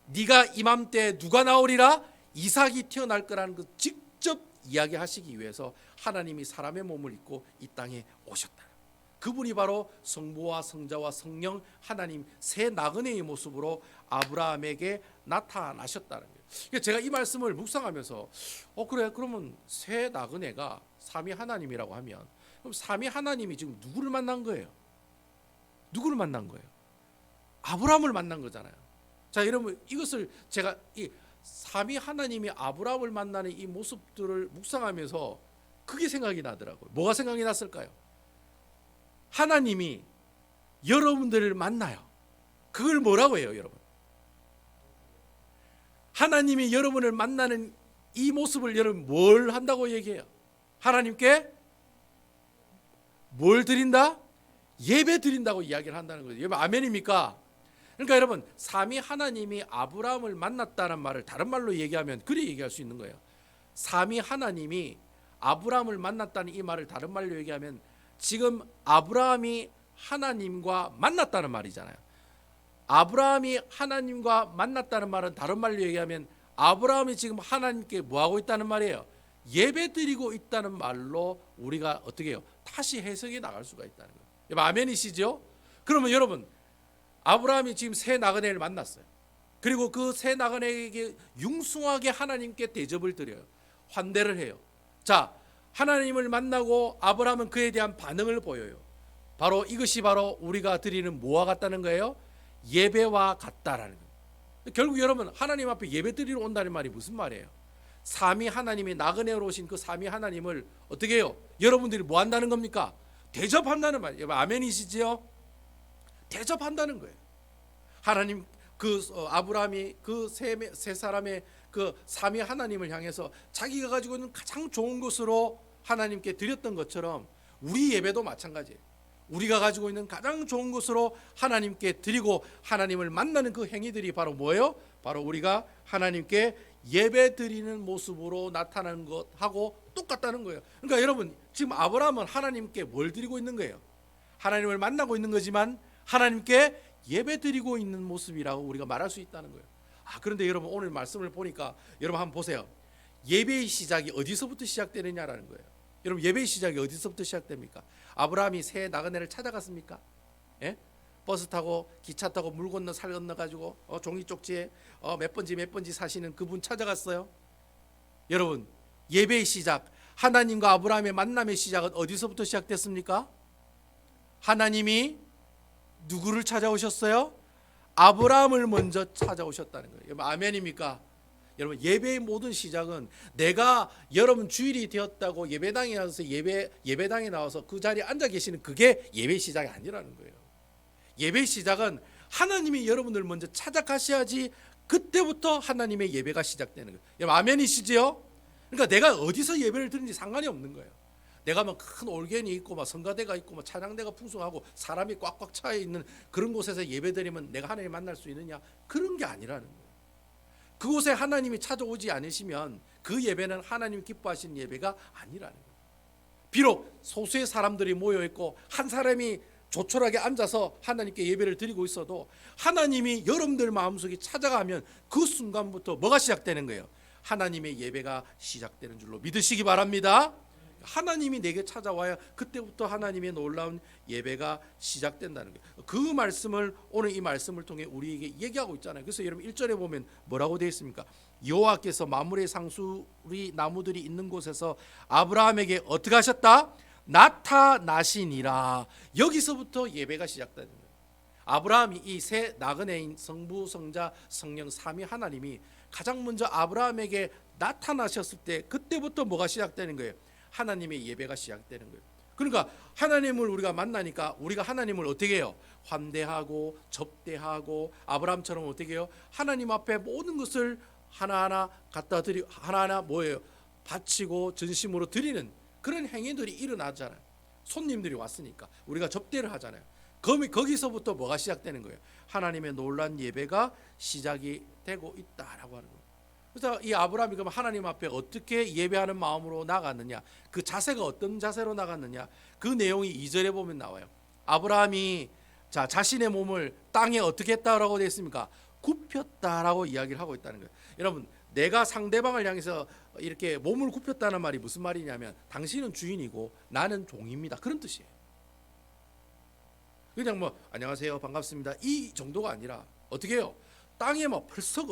네가 이맘때 누가 나오리라? 이삭이 태어날 거라는 그 직접 이야기하시기 위해서 하나님이 사람의 몸을 입고 이 땅에 오셨다. 그분이 바로 성부와 성자와 성령 하나님 세 나그네의 모습으로 아브라함에게 나타나셨다는 거예요. 제가 이 말씀을 묵상하면서 그래 그러면 세 나그네가 삼위 하나님이라고 하면 그럼 삼위 하나님이 지금 누구를 만난 거예요? 누구를 만난 거예요? 아브라함을 만난 거잖아요. 자, 여러분 이것을 제가 이 삼위 하나님이 아브라함을 만나는 이 모습들을 묵상하면서 그게 생각이 나더라고요. 뭐가 생각이 났을까요? 하나님이 여러분들을 만나요. 그걸 뭐라고 해요, 여러분? 하나님이 여러분을 만나는 이 모습을 여러분 뭘 한다고 얘기해요? 하나님께 뭘 드린다? 예배 드린다고 이야기를 한다는 거죠. 여러분 아멘입니까? 그러니까 여러분 삼위 하나님이 아브라함을 만났다는 말을 다른 말로 얘기하면 그리 얘기할 수 있는 거예요. 삼위 하나님이 아브라함을 만났다는 이 말을 다른 말로 얘기하면 지금 아브라함이 하나님과 만났다는 말이잖아요. 아브라함이 하나님과 만났다는 말은 다른 말로 얘기하면 아브라함이 지금 하나님께 뭐하고 있다는 말이에요? 예배드리고 있다는 말로 우리가 어떻게 해요? 다시 해석해 나갈 수가 있다는 거예요. 여러분 아멘이시죠? 그러면 여러분 아브라함이 지금 새 나그네를 만났어요. 그리고 그 새 나그네에게 융숭하게 하나님께 대접을 드려요. 환대를 해요. 자, 하나님을 만나고 아브라함은 그에 대한 반응을 보여요. 바로 이것이 바로 우리가 드리는 뭐와 같다는 거예요? 예배와 같다라는 거예요. 결국 여러분 하나님 앞에 예배 드리러 온다는 말이 무슨 말이에요? 삼위 하나님이 나그네로 오신 그 삼위 하나님을 어떻게 해요? 여러분들이 뭐 한다는 겁니까? 대접한다는 말이에요. 아멘이시지요? 대접한다는 거예요. 하나님 아브라함이 그 세 사람의 그 삼위 하나님을 향해서 자기가 가지고 있는 가장 좋은 것으로 하나님께 드렸던 것처럼 우리 예배도 마찬가지예요. 우리가 가지고 있는 가장 좋은 것으로 하나님께 드리고 하나님을 만나는 그 행위들이 바로 뭐예요? 바로 우리가 하나님께 예배 드리는 모습으로 나타나는 것하고 똑같다는 거예요. 그러니까 여러분 지금 아브라함은 하나님께 뭘 드리고 있는 거예요? 하나님을 만나고 있는 거지만 하나님께 예배 드리고 있는 모습이라고 우리가 말할 수 있다는 거예요. 그런데 여러분 오늘 말씀을 보니까 여러분 한번 보세요. 예배의 시작이 어디서부터 시작되느냐라는 거예요. 여러분 예배의 시작이 어디서부터 시작됩니까? 아브라함이 새 나그네를 찾아갔습니까? 예? 버스 타고 기차 타고 물 건너 살 건너 가지고 종이 쪽지에 몇 번지 사시는 그분 찾아갔어요. 여러분 예배의 시작, 하나님과 아브라함의 만남의 시작은 어디서부터 시작됐습니까? 하나님이 누구를 찾아오셨어요? 아브라함을 먼저 찾아오셨다는 거예요. 여러분 아멘입니까? 여러분 예배의 모든 시작은 내가 여러분 주일이 되었다고 예배당에 나와서 예배당에 나와서 그 자리에 앉아 계시는 그게 예배의 시작이 아니라는 거예요. 예배의 시작은 하나님이 여러분들 먼저 찾아가셔야지 그때부터 하나님의 예배가 시작되는 거예요. 여러분 아멘이시지요? 그러니까 내가 어디서 예배를 드리는지 상관이 없는 거예요. 내가 막 큰 올겐이 있고 막 성가대가 있고 막 찬양대가 풍성하고 사람이 꽉꽉 차 있는 그런 곳에서 예배드리면 내가 하나님 만날 수 있느냐? 그런 게 아니라는 거예요. 그곳에 하나님이 찾아오지 않으시면 그 예배는 하나님 기뻐하시는 예배가 아니라는 거예요. 비록 소수의 사람들이 모여 있고 한 사람이 조촐하게 앉아서 하나님께 예배를 드리고 있어도 하나님이 여러분들 마음속에 찾아가면 그 순간부터 뭐가 시작되는 거예요? 하나님의 예배가 시작되는 줄로 믿으시기 바랍니다. 하나님이 내게 찾아와야 그때부터 하나님의 놀라운 예배가 시작된다는 거예요. 그 말씀을 오늘 이 말씀을 통해 우리에게 얘기하고 있잖아요. 그래서 여러분 1절에 보면 뭐라고 되어 있습니까? 여호와께서 만물의 상수리 나무들이 있는 곳에서 아브라함에게 어떻게 하셨다? 나타나시니라. 여기서부터 예배가 시작되는 거예요. 아브라함이 이 새 나그네인 성부 성자 성령 삼위 하나님이 가장 먼저 아브라함에게 나타나셨을 때 그때부터 뭐가 시작되는 거예요? 하나님의 예배가 시작되는 거예요. 그러니까 하나님을 우리가 만나니까 우리가 하나님을 어떻게 해요? 환대하고 접대하고 아브라함처럼 어떻게 해요? 하나님 앞에 모든 것을 하나하나 갖다 드리고 하나하나 뭐예요? 바치고 전심으로 드리는 그런 행위들이 일어나잖아요. 손님들이 왔으니까 우리가 접대를 하잖아요. 거기서부터 뭐가 시작되는 거예요? 하나님의 놀라운 예배가 시작이 되고 있다라고 하는 거예요. 그래서 이 아브라함이 그럼 하나님 앞에 어떻게 예배하는 마음으로 나갔느냐, 그 자세가 어떤 자세로 나갔느냐, 그 내용이 2절에 보면 나와요. 아브라함이 자신의 몸을 땅에 어떻게 했다라고 되어 있습니까? 굽혔다라고 이야기를 하고 있다는 거예요. 여러분 내가 상대방을 향해서 이렇게 몸을 굽혔다는 말이 무슨 말이냐면 당신은 주인이고 나는 종입니다, 그런 뜻이에요. 그냥 뭐 안녕하세요 반갑습니다 이 정도가 아니라 어떻게 해요? 땅에 막 펄썩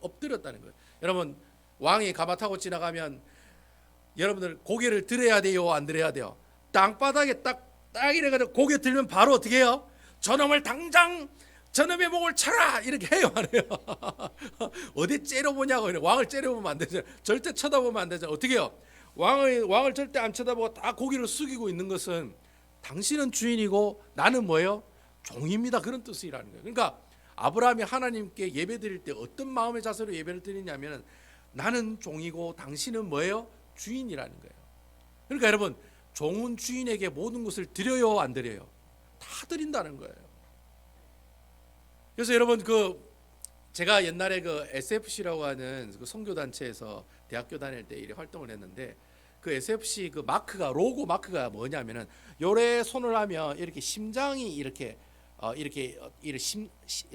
엎드렸다는 거예요. 여러분 왕이 가마 타고 지나가면 여러분들 고개를 들어야 돼요, 안 들어야 돼요? 땅바닥에 딱 이래가지고 고개 들면 바로 어떻게 해요? 저놈을 당장 저놈의 목을 쳐라 이렇게 해요, 안 해요? 어디 째려보냐고. 왕을 째려보면 안 되죠. 절대 쳐다보면 안 되죠. 어떻게 해요? 왕을 절대 안 쳐다보고 다 고개를 숙이고 있는 것은 당신은 주인이고 나는 뭐예요? 종입니다, 그런 뜻이라는 거예요. 그러니까 아브라함이 하나님께 예배 드릴 때 어떤 마음의 자세로 예배를 드리냐면 나는 종이고 당신은 뭐예요? 주인이라는 거예요. 그러니까 여러분 종은 주인에게 모든 것을 드려요, 안 드려요? 다 드린다는 거예요. 그래서 여러분 제가 옛날에 SFC라고 하는 그 선교 단체에서 대학교 다닐 때 이렇게 활동을 했는데 그 SFC 그 마크가 로고 마크가 뭐냐면은 요래 손을 하면 이렇게 심장이 이렇게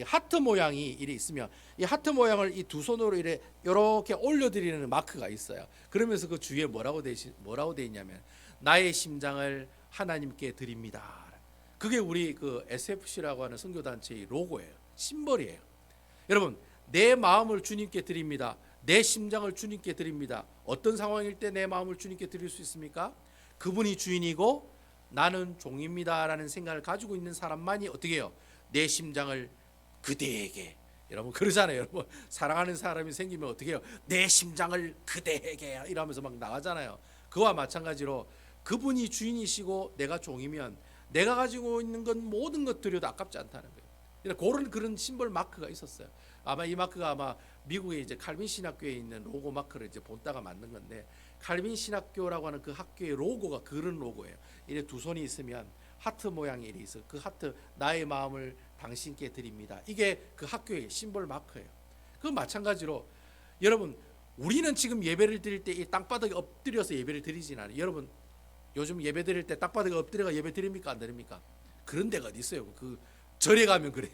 하트 모양이 이렇게 있으면 이 하트 모양을 이 두 손으로 이렇게 올려드리는 마크가 있어요. 그러면서 그 주위에 뭐라고 돼 있냐면 나의 심장을 하나님께 드립니다. 그게 우리 그 SFC라고 하는 선교 단체의 로고예요. 심벌이에요. 여러분, 내 마음을 주님께 드립니다. 내 심장을 주님께 드립니다. 어떤 상황일 때 내 마음을 주님께 드릴 수 있습니까? 그분이 주인이고 나는 종입니다라는 생각을 가지고 있는 사람만이 어떻게 해요? 내 심장을 그대에게. 여러분 그러잖아요. 여러분 사랑하는 사람이 생기면 어떻게 해요? 내 심장을 그대에게 이러면서 막 나가잖아요. 그와 마찬가지로 그분이 주인이시고 내가 종이면 내가 가지고 있는 건 모든 것 드려도 아깝지 않다는 거예요. 그런 심벌 마크가 있었어요. 아마 이 마크가 아마 미국의 이제 칼빈 신학교에 있는 로고 마크를 이제 본따가 만든 건데, 칼빈 신학교라고 하는 그 학교의 로고가 그런 로고예요. 이래 두 손이 있으면 하트 모양이 이래 있어. 그 하트, 나의 마음을 당신께 드립니다. 이게 그 학교의 심벌 마크예요. 그 마찬가지로 여러분 우리는 지금 예배를 드릴 때 이 땅바닥에 엎드려서 예배를 드리진 않아요. 여러분 요즘 예배 드릴 때 땅바닥에 엎드려가 예배 드립니까 안 드립니까? 그런 데가 어디 있어요? 그 절에 가면 그래.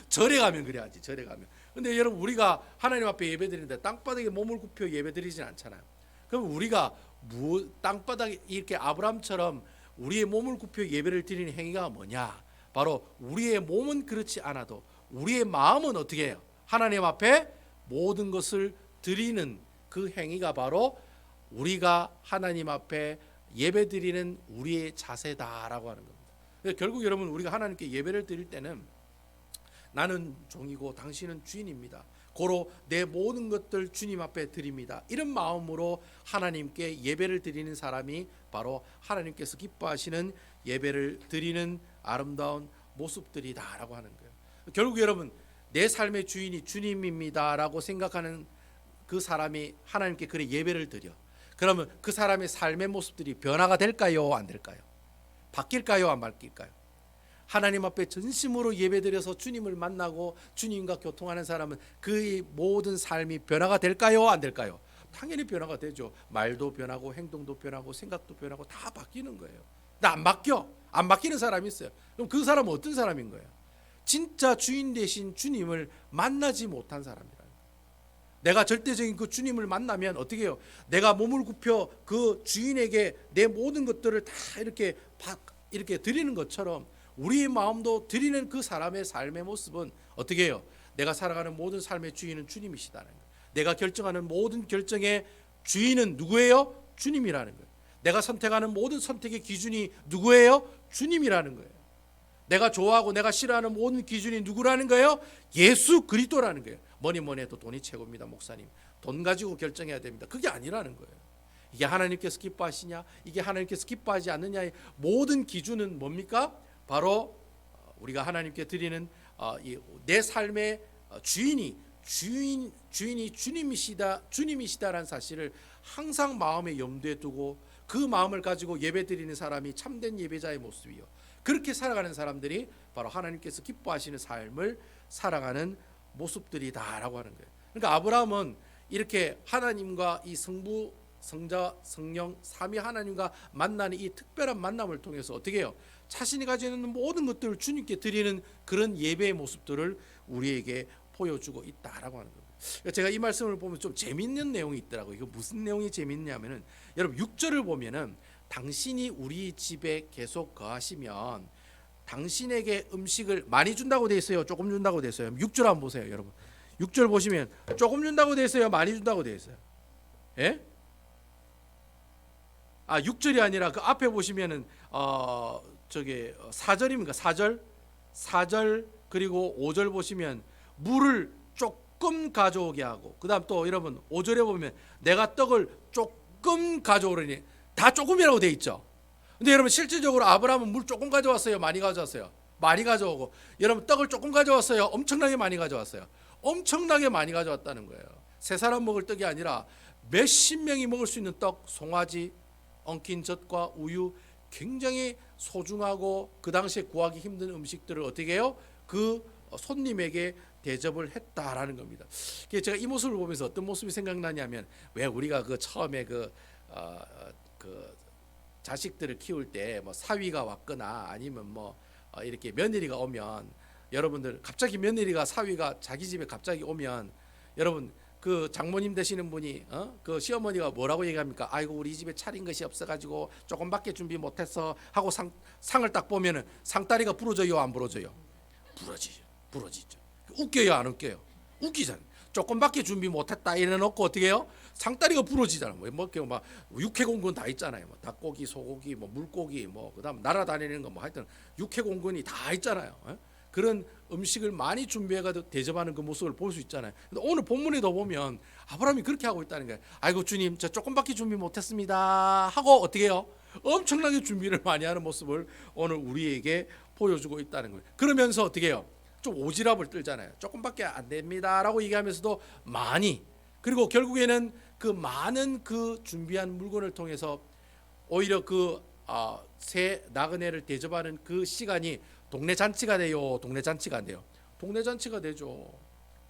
절에 가면 그래야지. 절에 가면. 근데 여러분 우리가 하나님 앞에 예배 드리는데 땅바닥에 몸을 굽혀 예배 드리진 않잖아요. 그럼 우리가 땅바닥에 이렇게 아브라함처럼 우리의 몸을 굽혀 예배를 드리는 행위가 뭐냐? 바로 우리의 몸은 그렇지 않아도 우리의 마음은 어떻게 해요? 하나님 앞에 모든 것을 드리는 그 행위가 바로 우리가 하나님 앞에 예배 드리는 우리의 자세다라고 하는 겁니다. 결국 여러분 우리가 하나님께 예배를 드릴 때는 나는 종이고 당신은 주인입니다. 고로 내 모든 것들 주님 앞에 드립니다. 이런 마음으로 하나님께 예배를 드리는 사람이 바로 하나님께서 기뻐하시는 예배를 드리는 아름다운 모습들이다라고 하는 거예요. 결국 여러분 내 삶의 주인이 주님입니다라고 생각하는 그 사람이 하나님께 그래 예배를 드려. 그러면 그 사람의 삶의 모습들이 변화가 될까요? 안 될까요? 바뀔까요? 안 바뀔까요? 하나님 앞에 전심으로 예배드려서 주님을 만나고 주님과 교통하는 사람은 그의 모든 삶이 변화가 될까요? 안 될까요? 당연히 변화가 되죠. 말도 변하고 행동도 변하고 생각도 변하고 다 바뀌는 거예요. 근데 안 바뀌어. 안 바뀌는 사람이 있어요. 그럼 그 사람은 어떤 사람인 거예요? 진짜 주인 되신 주님을 만나지 못한 사람이라는 거예요. 내가 절대적인 그 주님을 만나면 어떻게 해요? 내가 몸을 굽혀 그 주인에게 내 모든 것들을 다 이렇게 드리는 것처럼 우리의 마음도 드리는 그 사람의 삶의 모습은 어떻게 해요? 내가 살아가는 모든 삶의 주인은 주님이시다는 거예요. 내가 결정하는 모든 결정의 주인은 누구예요? 주님이라는 거예요. 내가 선택하는 모든 선택의 기준이 누구예요? 주님이라는 거예요. 내가 좋아하고 내가 싫어하는 모든 기준이 누구라는 거예요? 예수 그리스도라는 거예요. 뭐니 해도 돈이 최고입니다, 목사님. 돈 가지고 결정해야 됩니다. 그게 아니라는 거예요. 이게 하나님께서 기뻐하시냐, 이게 하나님께서 기뻐하지 않느냐의 모든 기준은 뭡니까? 바로 우리가 하나님께 드리는 내 삶의 주인이 주님이시다라는 사실을 항상 마음에 염두에 두고 그 마음을 가지고 예배드리는 사람이 참된 예배자의 모습이요. 그렇게 살아가는 사람들이 바로 하나님께서 기뻐하시는 삶을 살아가는 모습들이다라고 하는 거예요. 그러니까 아브라함은 이렇게 하나님과 이 성부, 성자, 성령, 삼위 하나님과 만나는 이 특별한 만남을 통해서 어떻게 해요? 자신이 가지고 있는 모든 것들을 주님께 드리는 그런 예배의 모습들을 우리에게 보여주고 있다라고 하는 겁니다. 제가 이 말씀을 보면 좀 재밌는 내용이 있더라고요. 이거 무슨 내용이 재밌냐면은 여러분 6절을 보면은 당신이 우리 집에 계속 거하시면 당신에게 음식을 많이 준다고 돼 있어요? 조금 준다고 돼 있어요? 6절 한번 보세요, 여러분. 6절 보시면 조금 준다고 돼 있어요? 많이 준다고 돼 있어요? 예? 6절이 아니라 그 앞에 보시면은 4절입니까? 4절 그리고 5절 보시면 물을 조금 가져오게 하고, 그다음 또 여러분 5절에 보면 내가 떡을 조금 가져오려니, 다 조금이라고 돼 있죠. 근데 여러분 실질적으로 아브라함은 물 조금 가져왔어요? 많이 가져왔어요? 많이 가져오고, 여러분 떡을 조금 가져왔어요? 엄청나게 많이 가져왔어요? 엄청나게 많이 가져왔다는 거예요. 세 사람 먹을 떡이 아니라 몇십 명이 먹을 수 있는 떡, 송아지, 엉킨 젖과 우유, 굉장히 소중하고 그 당시에 구하기 힘든 음식들을 어떻게 해요? 그 손님에게 대접을 했다라는 겁니다. 제가 이 모습을 보면서 어떤 모습이 생각나냐면, 왜 우리가 그 처음에 그 그 자식들을 키울 때 뭐 사위가 왔거나 아니면 뭐 이렇게 며느리가 오면, 여러분들 갑자기 며느리가 사위가 자기 집에 갑자기 오면, 여러분 그 장모님 되시는 분이 그 시어머니가 뭐라고 얘기합니까? 아이고 우리 집에 차린 것이 없어가지고 조금밖에 준비 못해서 하고 상을 딱 보면은 상다리가 부러져요, 안 부러져요? 부러지죠. 웃겨요, 안 웃겨요? 웃기잖아요. 조금밖에 준비 못했다 이래놓고 어떻게 해요? 상다리가 부러지잖아요. 뭐 육해공군 다 있잖아요. 뭐 닭고기, 소고기, 뭐 물고기, 뭐 그다음 날아다니는 거 뭐 하여튼 육해공군이 다 있잖아요. 그런 음식을 많이 준비해가지고 대접하는 그 모습을 볼 수 있잖아요. 근데 오늘 본문에도 보면 아브라함이 그렇게 하고 있다는 거예요. 아이고 주님, 저 조금밖에 준비 못했습니다 하고 어떻게 해요? 엄청나게 준비를 많이 하는 모습을 오늘 우리에게 보여주고 있다는 거예요. 그러면서 어떻게 해요? 좀 오지랖을 떨잖아요. 조금밖에 안 됩니다라고 얘기하면서도 많이, 그리고 결국에는 그 많은 그 준비한 물건을 통해서 오히려 그 새 나그네를 대접하는 그 시간이 동네 잔치가 돼요. 동네 잔치가 안 돼요. 동네 잔치가 되죠.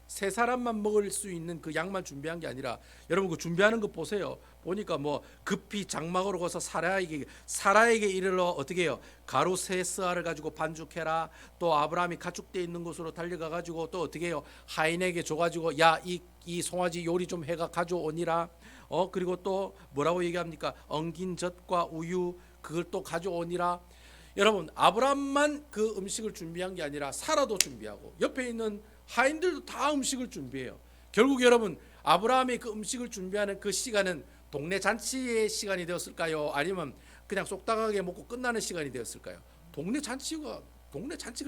세 사람만 먹을 수 있는 그 양만 준비한 게 아니라, 여러분 그 준비하는 거 보세요. 보니까 뭐 급히 장막으로 가서 사라에게 이르러 어떻게 해요? 가루 세 스아를 가지고 반죽해라. 또 아브라함이 가축돼 있는 곳으로 달려가 가지고 또 어떻게 해요? 하인에게 줘 가지고 야 이 송아지 요리 좀 해가 가져오니라. 그리고 또 뭐라고 얘기합니까? 엉긴 젖과 우유 그걸 또 가져오니라. 여러분 아브라함만 그 음식을 준비한 게 아니라 사라도 준비하고 옆에 있는 하인들도 다 음식을 준비해요. 결국 여러분 아브라함이 그 음식을 준비하는 그 시간은 동네 잔치의 시간이 되었을까요? 아니면 그냥 쏙닥하게 먹고 끝나는 시간이 되었을까요? 동네 잔치가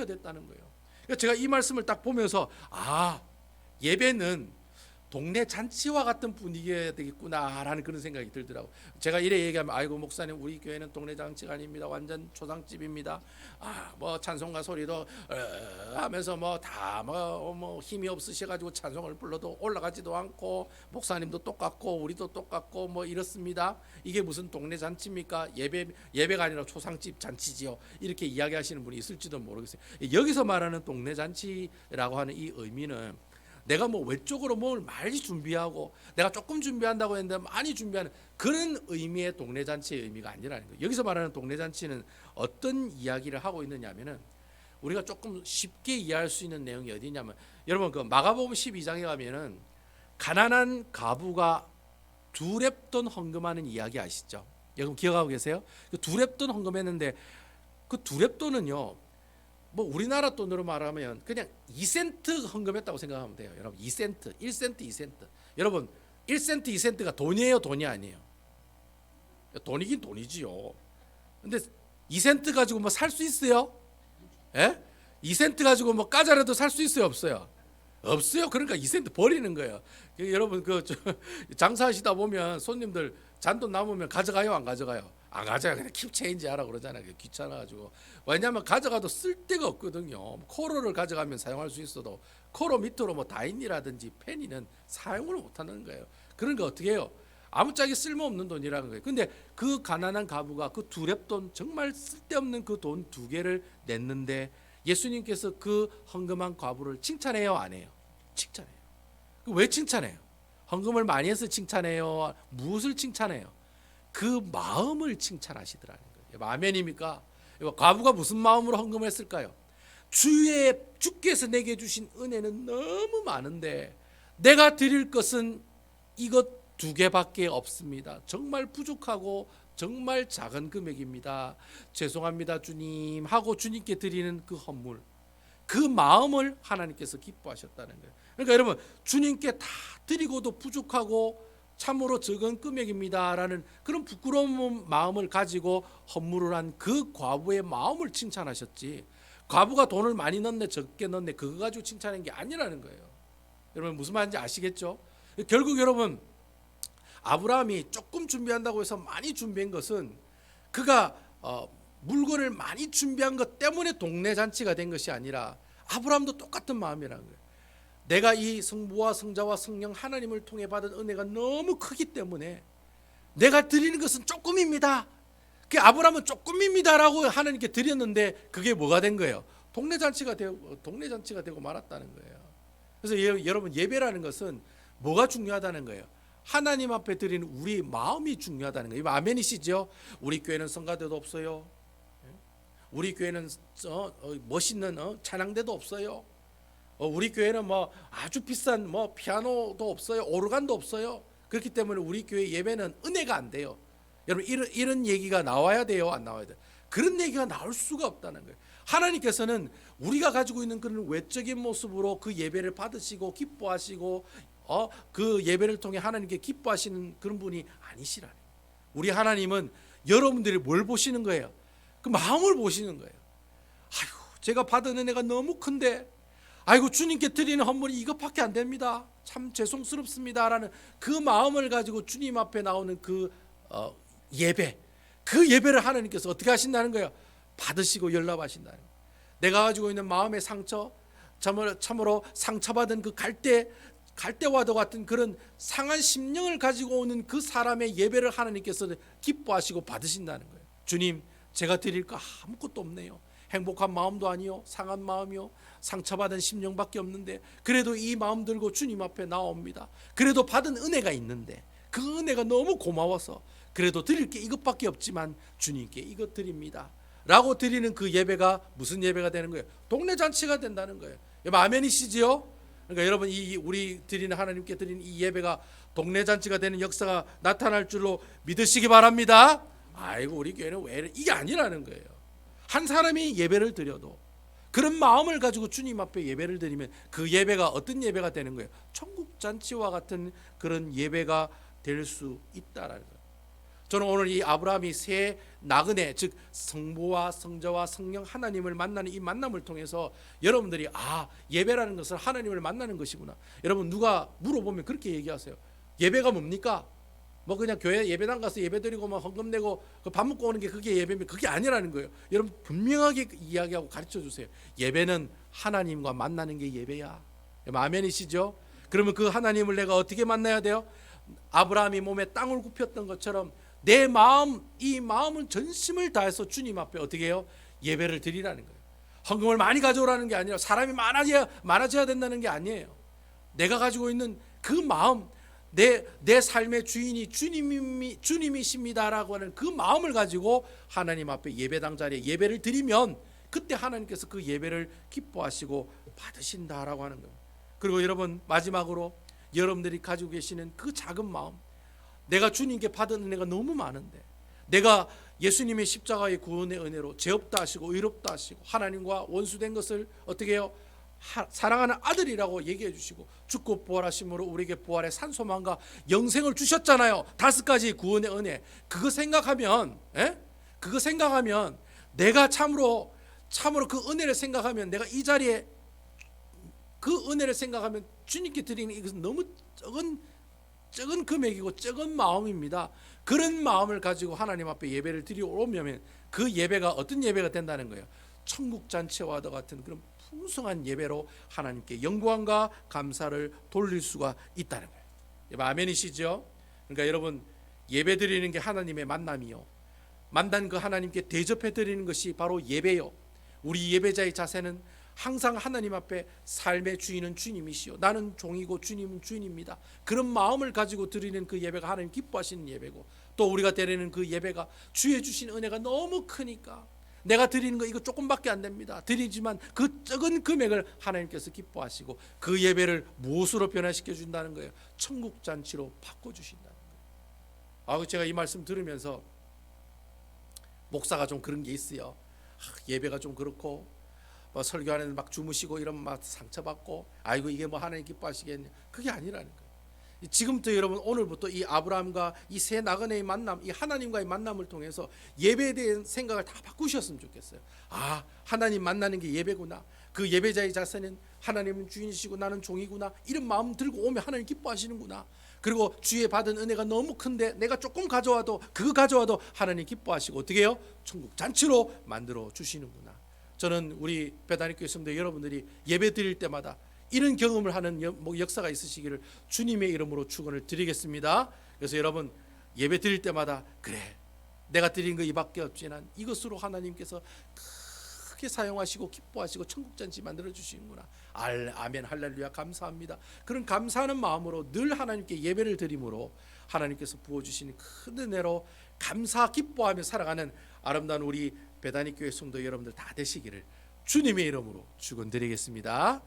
됐다는 거예요. 그러니까 제가 이 말씀을 딱 보면서 예배는 동네 잔치와 같은 분위기가 되겠구나라는 그런 생각이 들더라고. 제가 이래 얘기하면 아이고 목사님 우리 교회는 동네 잔치가 아닙니다. 완전 초상집입니다. 뭐 찬송가 소리도 하면서 뭐 다 뭐 힘이 없으셔가지고 찬송을 불러도 올라가지도 않고 목사님도 똑같고 우리도 똑같고 뭐 이렇습니다. 이게 무슨 동네 잔치입니까? 예배가 아니라 초상집 잔치지요. 이렇게 이야기하시는 분이 있을지도 모르겠어요. 여기서 말하는 동네 잔치라고 하는 이 의미는 내가 뭐 외적으로 뭘 많이 준비하고 내가 조금 준비한다고 했는데 많이 준비하는 그런 의미의 동네 잔치의 의미가 아니라는 거예요. 여기서 말하는 동네 잔치는 어떤 이야기를 하고 있느냐 하면은, 우리가 조금 쉽게 이해할 수 있는 내용이 어디냐면, 여러분 그 마가복음 12장에 가면은 가난한 과부가 두 렙돈 헌금하는 이야기 아시죠? 여러분 기억하고 계세요? 그 두 렙돈 헌금했는데 그 두 렙돈은요, 뭐 우리나라 돈으로 말하면 그냥 2센트 헌금했다고 생각하면 돼요. 여러분 2센트, 1센트, 2센트. 여러분 1센트, 2센트가 돈이에요, 돈이 아니에요? 돈이긴 돈이지요. 근데 2센트 가지고 뭐 살 수 있어요? 예? 2센트 가지고 뭐 까자라도 살 수 있어요, 없어요? 없어요. 그러니까 2센트 버리는 거예요. 여러분 장사하시다 보면 손님들 잔돈 남으면 가져가요, 안 가져가요? 안 가져가요. 그냥 킵 체인지 하라 그러잖아요. 귀찮아가지고. 왜냐하면 가져가도 쓸 데가 없거든요. 코로를 가져가면 사용할 수 있어도 코로 밑으로 뭐 다인이라든지 페니는 사용을 못하는 거예요. 그러니까 어떻게 해요? 아무짝에 쓸모없는 돈이라는 거예요. 근데 그 가난한 가부가 그 두 렙돈, 정말 쓸데없는 그 돈 두 개를 냈는데 예수님께서 그 헌금한 과부를 칭찬해요, 안 해요? 칭찬해요. 왜 칭찬해요? 헌금을 많이 해서 칭찬해요? 무엇을 칭찬해요? 그 마음을 칭찬하시더라는 거예요. 아멘입니까? 과부가 무슨 마음으로 헌금했을까요? 주께서 내게 주신 은혜는 너무 많은데 내가 드릴 것은 이것 두 개밖에 없습니다. 정말 부족하고 정말 작은 금액입니다. 죄송합니다 주님 하고 주님께 드리는 그 헌물, 그 마음을 하나님께서 기뻐하셨다는 거예요. 그러니까 여러분 주님께 다 드리고도 부족하고 참으로 적은 금액입니다라는 그런 부끄러운 마음을 가지고 헌물을 한 그 과부의 마음을 칭찬하셨지, 과부가 돈을 많이 넣네 적게 넣네 그거 가지고 칭찬한 게 아니라는 거예요. 여러분 무슨 말인지 아시겠죠? 결국 여러분 아브라함이 조금 준비한다고 해서 많이 준비한 것은 그가 물건을 많이 준비한 것 때문에 동네 잔치가 된 것이 아니라 아브라함도 똑같은 마음이라는 거예요. 내가 이 성부와 성자와 성령 하나님을 통해 받은 은혜가 너무 크기 때문에 내가 드리는 것은 조금입니다. 그 아브라함은 조금입니다라고 하나님께 드렸는데 그게 뭐가 된 거예요? 동네 잔치가 되고 말았다는 거예요. 그래서 여러분 예배라는 것은 뭐가 중요하다는 거예요? 하나님 앞에 드리는 우리 마음이 중요하다는 거예요. 아멘이시죠? 우리 교회는 성가대도 없어요. 우리 교회는 멋있는 찬양대도 없어요. 우리 교회는 뭐 아주 비싼 뭐 피아노도 없어요. 오르간도 없어요. 그렇기 때문에 우리 교회 예배는 은혜가 안 돼요. 여러분 이런 얘기가 나와야 돼요, 안 나와야 돼요? 그런 얘기가 나올 수가 없다는 거예요. 하나님께서는 우리가 가지고 있는 그런 외적인 모습으로 그 예배를 받으시고 기뻐하시고 그 예배를 통해 하나님께 기뻐하시는 그런 분이 아니시라는 거예요. 우리 하나님은 여러분들이 뭘 보시는 거예요? 그 마음을 보시는 거예요. 아이고, 제가 받은 은혜가 너무 큰데, 아이고, 주님께 드리는 헌물이 이것밖에 안 됩니다. 참 죄송스럽습니다라는 그 마음을 가지고 주님 앞에 나오는 그 예배, 그 예배를 하나님께서 어떻게 하신다는 거예요? 받으시고 연락하신다는 거예요. 내가 가지고 있는 마음의 상처, 참으로 상처받은 그 갈대와도 같은 그런 상한 심령을 가지고 오는 그 사람의 예배를 하나님께서 기뻐하시고 받으신다는 거예요. 주님, 제가 드릴 거 아무것도 없네요. 행복한 마음도 아니요, 상한 마음이요, 상처받은 심령밖에 없는데 그래도 이 마음 들고 주님 앞에 나옵니다. 그래도 받은 은혜가 있는데 그 은혜가 너무 고마워서 그래도 드릴 게 이것밖에 없지만 주님께 이것 드립니다 라고 드리는 그 예배가 무슨 예배가 되는 거예요? 동네 잔치가 된다는 거예요. 여러분 아멘이시지요? 그러니까 여러분 우리 드리는 하나님께 드리는 이 예배가 동네 잔치가 되는 역사가 나타날 줄로 믿으시기 바랍니다. 아이고, 우리 교회는 왜 이래? 이게 아니라는 거예요. 한 사람이 예배를 드려도 그런 마음을 가지고 주님 앞에 예배를 드리면 그 예배가 어떤 예배가 되는 거예요? 천국 잔치와 같은 그런 예배가 될 수 있다라는 거예요. 저는 오늘 이 아브라함이 새 나그네, 즉 성부와 성자와 성령 하나님을 만나는 이 만남을 통해서 여러분들이 예배라는 것은 하나님을 만나는 것이구나. 여러분 누가 물어보면 그렇게 얘기하세요. 예배가 뭡니까? 뭐 그냥 교회 예배당 가서 예배드리고 뭐 헌금 내고 밥 먹고 오는 게 그게 예배면 그게 아니라는 거예요. 여러분 분명하게 이야기하고 가르쳐 주세요. 예배는 하나님과 만나는 게 예배야. 아멘이시죠? 그러면 그 하나님을 내가 어떻게 만나야 돼요? 아브라함이 몸에 땅을 굽혔던 것처럼 내 마음, 이 마음은 전심을 다해서 주님 앞에 어떻게 해요? 예배를 드리라는 거예요. 헌금을 많이 가져오라는 게 아니라 사람이 많아져야 된다는 게 아니에요. 내가 가지고 있는 그 마음, 내 삶의 주인이 주님이십니다라고 하는 그 마음을 가지고 하나님 앞에 예배당 자리에 예배를 드리면 그때 하나님께서 그 예배를 기뻐하시고 받으신다라고 하는 거예요. 그리고 여러분 마지막으로 여러분들이 가지고 계시는 그 작은 마음, 내가 주님께 받은 은혜가 너무 많은데 내가 예수님의 십자가의 구원의 은혜로 죄 없다 하시고 의롭다 하시고 하나님과 원수된 것을 어떻게 해요? 사랑하는 아들이라고 얘기해 주시고 죽고 부활하심으로 우리에게 부활의 산소망과 영생을 주셨잖아요. 5가지 구원의 은혜. 그거 생각하면 내가 참으로 그 은혜를 생각하면 내가 이 자리에 그 은혜를 생각하면 주님께 드리는 이것은 너무 적은 금액이고 적은 마음입니다. 그런 마음을 가지고 하나님 앞에 예배를 드리러 오면 그 예배가 어떤 예배가 된다는 거예요? 천국 잔치와 같은 그런 풍성한 예배로 하나님께 영광과 감사를 돌릴 수가 있다는 거예요. 아멘이시죠? 그러니까 여러분 예배 드리는 게 하나님의 만남이요, 만난 그 하나님께 대접해 드리는 것이 바로 예배요. 우리 예배자의 자세는 항상 하나님 앞에 삶의 주인은 주님이시요 나는 종이고 주님은 주인입니다. 그런 마음을 가지고 드리는 그 예배가 하나님 기뻐하시는 예배고, 또 우리가 드리는 그 예배가 주의 주신 은혜가 너무 크니까 내가 드리는 거 이거 조금밖에 안 됩니다. 드리지만 그 적은 금액을 하나님께서 기뻐하시고 그 예배를 무엇으로 변화시켜 준다는 거예요? 천국 잔치로 바꿔주신다는 거예요. 제가 이 말씀 들으면서 목사가 좀 그런 게 있어요. 예배가 좀 그렇고 설교하는 막 주무시고 이런 막 상처받고 아이고 이게 뭐 하나님 기뻐하시겠냐, 그게 아니라는 거예요. 지금부터 여러분 오늘부터 이 아브라함과 이 새 나그네의 만남, 이 하나님과의 만남을 통해서 예배에 대한 생각을 다 바꾸셨으면 좋겠어요. 하나님 만나는 게 예배구나. 그 예배자의 자세는 하나님은 주인이시고 나는 종이구나. 이런 마음 들고 오면 하나님 기뻐하시는구나. 그리고 주의 받은 은혜가 너무 큰데 내가 조금 가져와도 하나님 기뻐하시고 어떻게 해요? 천국 잔치로 만들어 주시는구나. 저는 우리 배단위 교회 성도 여러분들이 예배 드릴 때마다 이런 경험을 하는 역사가 있으시기를 주님의 이름으로 축원을 드리겠습니다. 그래서 여러분 예배 드릴 때마다 그래 내가 드린 거 이밖에 없지만 이것으로 하나님께서 이렇게 사용하시고 기뻐하시고 천국 잔치 만들어 주시는구나. 아멘 할렐루야 감사합니다. 그런 감사하는 마음으로 늘 하나님께 예배를 드림으로 하나님께서 부어주신 큰 은혜로 감사 기뻐하며 살아가는 아름다운 우리 배다니 교회 성도 여러분들 다 되시기를 주님의 이름으로 축원드리겠습니다.